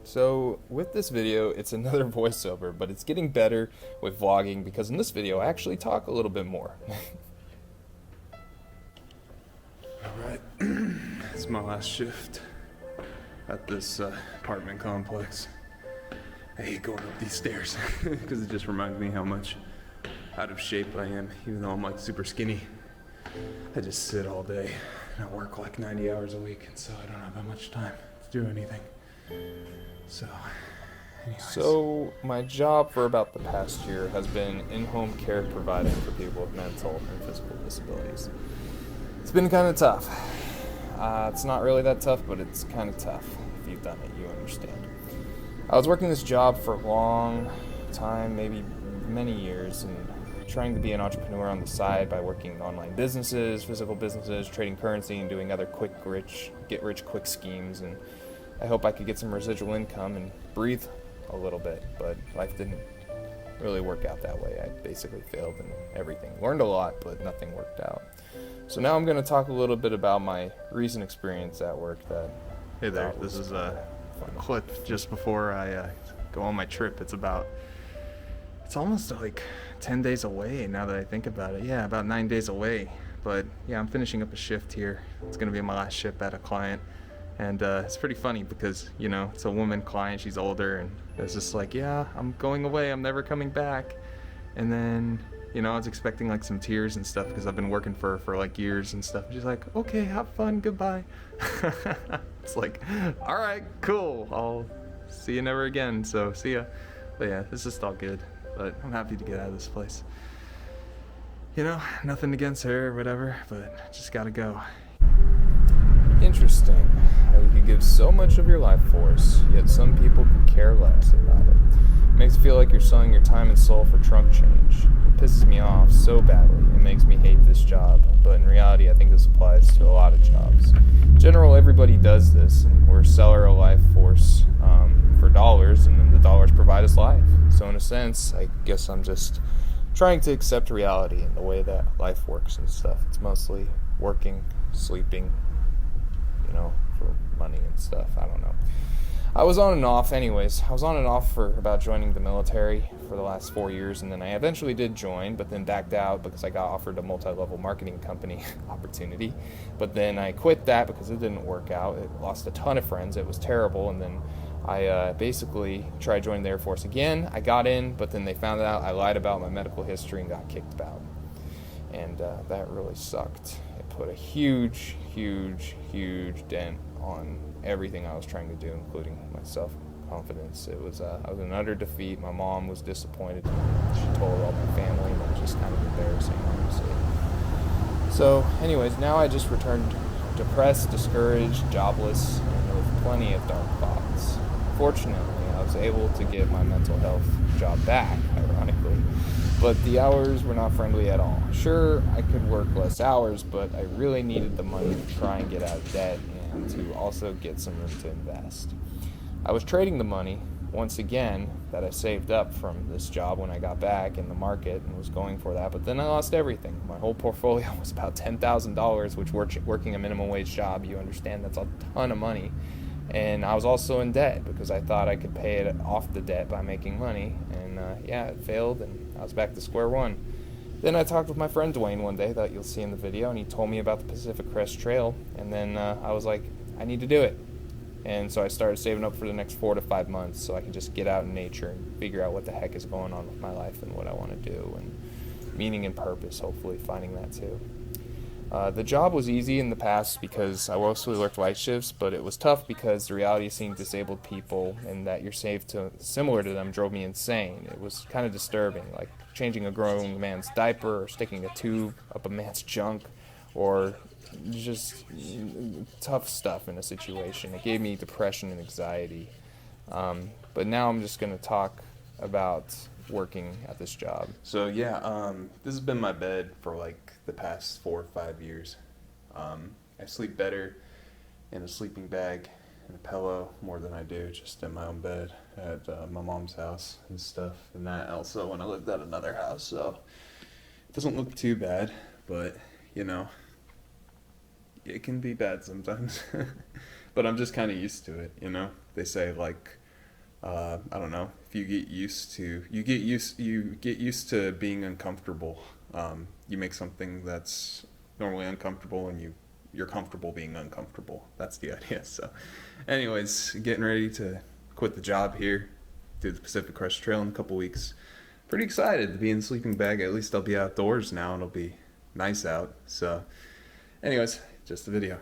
So with this video, it's another voiceover, but it's getting better with vlogging because in this video I actually talk a little bit more. Alright, it's my last shift at this apartment complex. I hate going up these stairs because it just reminds me how much out of shape I am, even though I'm like super skinny. I just sit all day and I work like 90 hours a week, and so I don't have that much time to do anything. So my job for about the past year has been in-home care providing for people with mental and physical disabilities. It's been kind of tough. It's not really that tough, but it's kind of tough. If you've done it, you understand. I was working this job for a long time, maybe many years, and trying to be an entrepreneur on the side by working in online businesses, physical businesses, trading currency, and doing other get-rich-quick schemes. And I hope I could get some residual income and breathe a little bit, but life didn't really work out that way. I basically failed in everything. Learned a lot, but nothing worked out. So now I'm going to talk a little bit about my recent experience at work that... Hey there, this is a clip just before I go on my trip. It's almost like 10 days away now that I think about it. Yeah, about 9 days away. But yeah, I'm finishing up a shift here. It's going to be my last shift at a client. And it's pretty funny because, you know, it's a woman client, she's older, and it's just like, yeah, I'm going away, I'm never coming back. And then, you know, I was expecting like some tears and stuff because I've been working for like years and stuff. She's like, okay, have fun, goodbye. It's like, all right, cool, I'll see you never again, so see ya. But yeah, it's just all good, but I'm happy to get out of this place. You know, nothing against her or whatever, but just gotta go. Interesting how you could give so much of your life force, yet some people could care less about it. It makes it feel like you're selling your time and soul for trunk change. It pisses me off so badly. It makes me hate this job, but in reality I think this applies to a lot of jobs. In general, everybody does this, and we're a seller of life force for dollars, and then the dollars provide us life. So in a sense, I guess I'm just trying to accept reality and the way that life works and stuff. It's mostly working, sleeping, you know, for money and stuff. I don't know. I was on and off for about joining the military for the last 4 years, and then I eventually did join, but then backed out because I got offered a multi-level marketing company opportunity. But then I quit that because it didn't work out. It lost a ton of friends. It was terrible, and then I basically tried joining the Air Force again. I got in, but then they found out I lied about my medical history and got kicked out. And that really sucked. It put a huge dent on everything I was trying to do, including my self-confidence. I was in utter defeat. My mom was disappointed. She told all my family, and it was just kind of embarrassing, honestly. So anyways, now I just returned depressed, discouraged, jobless, and with plenty of dark thoughts. Fortunately, I was able to get my mental health job back, ironically, but the hours were not friendly at all. Sure, I could work less hours, but I really needed the money to try and get out of debt and to also get some room to invest. I was trading the money, once again, that I saved up from this job when I got back in the market and was going for that, but then I lost everything. My whole portfolio was about $10,000, which working a minimum wage job, you understand that's a ton of money. And I was also in debt because I thought I could pay it off the debt by making money. And yeah, it failed, and I was back to square one. Then I talked with my friend Dwayne one day that you'll see in the video, and he told me about the Pacific Crest Trail. And then I was like, I need to do it. And so I started saving up for the next 4 to 5 months so I could just get out in nature and figure out what the heck is going on with my life and what I want to do, and meaning and purpose, hopefully finding that too. The job was easy in the past because I mostly worked light shifts, but it was tough because the reality of seeing disabled people and that you're similar to them drove me insane. It was kind of disturbing, like changing a grown man's diaper or sticking a tube up a man's junk, or just tough stuff in a situation. It gave me depression and anxiety. But now I'm just going to talk about working at this job. So yeah, this has been my bed for like the past 4 or 5 years. I sleep better in a sleeping bag and a pillow more than I do just in my own bed at my mom's house and stuff, and that also when I lived at another house. So it doesn't look too bad, but you know, it can be bad sometimes. But I'm just kind of used to it, you know. They say like I don't know, if you get used to being uncomfortable. You make something that's normally uncomfortable, and you're comfortable being uncomfortable. That's the idea. So anyways, getting ready to quit the job here, do the Pacific Crest Trail in a couple weeks. Pretty excited to be in the sleeping bag. At least I'll be outdoors now, and it'll be nice out. So anyways, just the video.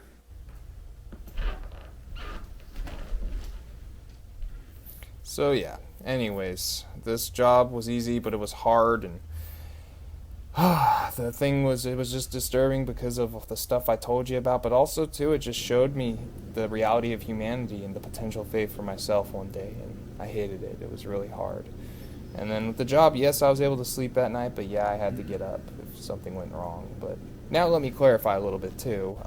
So yeah, anyways, this job was easy, but it was hard, and the thing was, it was just disturbing because of the stuff I told you about, but also too, it just showed me the reality of humanity and the potential fate for myself one day, and I hated it. It was really hard. And then with the job, yes, I was able to sleep at night, but yeah, I had to get up if something went wrong. But now let me clarify a little bit too,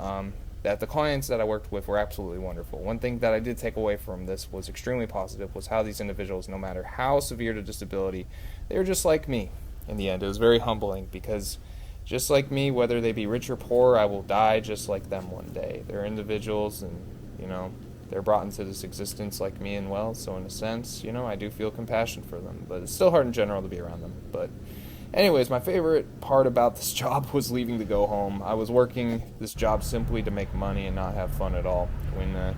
that the clients that I worked with were absolutely wonderful. One thing that I did take away from this was extremely positive, was how these individuals, no matter how severe the disability, they were just like me. In the end, it was very humbling, because just like me, whether they be rich or poor, I will die just like them one day. They're individuals, and they're brought into this existence like me, and well, so in a sense, I do feel compassion for them, but it's still hard in general to be around them. But anyways, my favorite part about this job was leaving to go home. I was working this job simply to make money and not have fun at all. When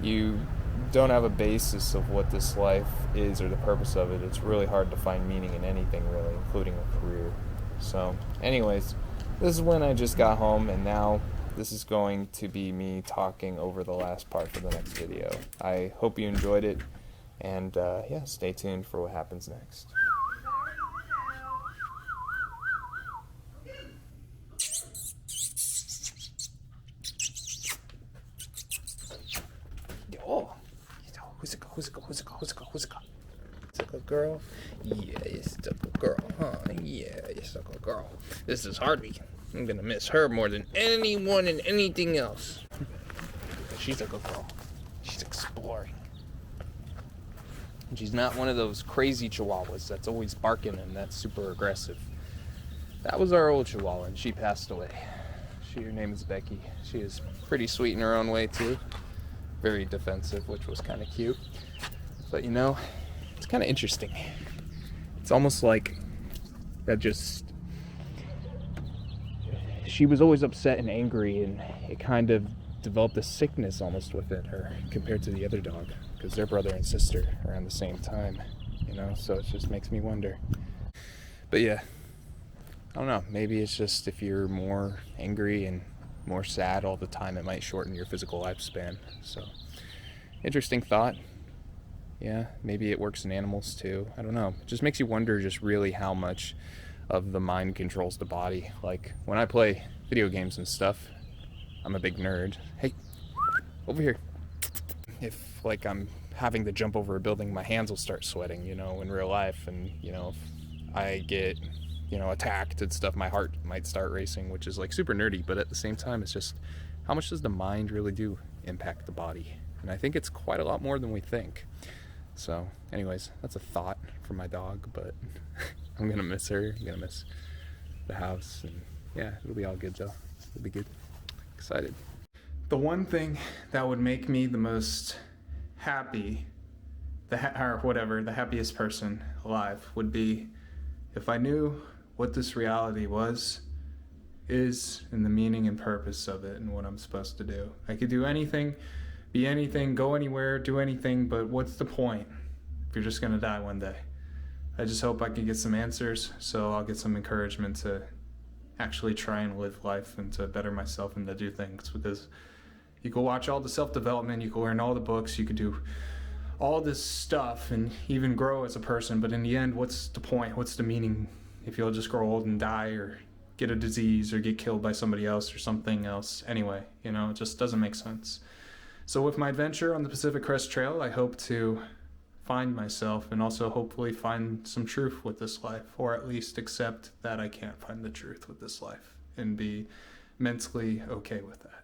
you don't have a basis of what this life is or the purpose of it, it's really hard to find meaning in anything, really, including a career. So anyways, this is when I just got home, and now this is going to be me talking over the last part for the next video. I hope you enjoyed it, and yeah, stay tuned for what happens next. Oh, who's it go? Is it a good girl? Yeah, it's a good girl, huh? Yeah, it's a good girl. This is Harvey. I'm gonna miss her more than anyone and anything else. She's a good girl. She's exploring. And she's not one of those crazy chihuahuas that's always barking and that's super aggressive. That was our old chihuahua, and she passed away. Her name is Becky. She is pretty sweet in her own way too. Very defensive, which was kind of cute. But it's kind of interesting. It's almost like that she was always upset and angry, and it kind of developed a sickness almost within her compared to the other dog, because they're brother and sister around the same time, so it just makes me wonder. But yeah, I don't know, maybe it's just if you're more angry and more sad all the time, it might shorten your physical lifespan. So interesting thought. Yeah, maybe it works in animals too. I don't know. It just makes you wonder just really how much of the mind controls the body. Like when I play video games and stuff, I'm a big nerd. Hey, over here. If like I'm having to jump over a building, my hands will start sweating, in real life. And, if I get, attacked and stuff, my heart might start racing, which is like super nerdy. But at the same time, it's just how much does the mind really do impact the body? And I think it's quite a lot more than we think. So anyways, that's a thought from my dog, but I'm gonna miss her. I'm gonna miss the house, and yeah, it'll be all good though. It'll be good. Excited. The one thing that would make me the most happy, the happiest person alive would be if I knew what this reality is, and the meaning and purpose of it, and what I'm supposed to do. I could do anything, be anything, go anywhere, do anything, but what's the point if you're just gonna die one day? I just hope I can get some answers, so I'll get some encouragement to actually try and live life and to better myself and to do things, because you can watch all the self-development, you can learn all the books, you could do all this stuff and even grow as a person, but in the end, what's the point? What's the meaning if you'll just grow old and die, or get a disease, or get killed by somebody else or something else anyway? It just doesn't make sense. So with my adventure on the Pacific Crest Trail, I hope to find myself and also hopefully find some truth with this life, or at least accept that I can't find the truth with this life and be mentally okay with that.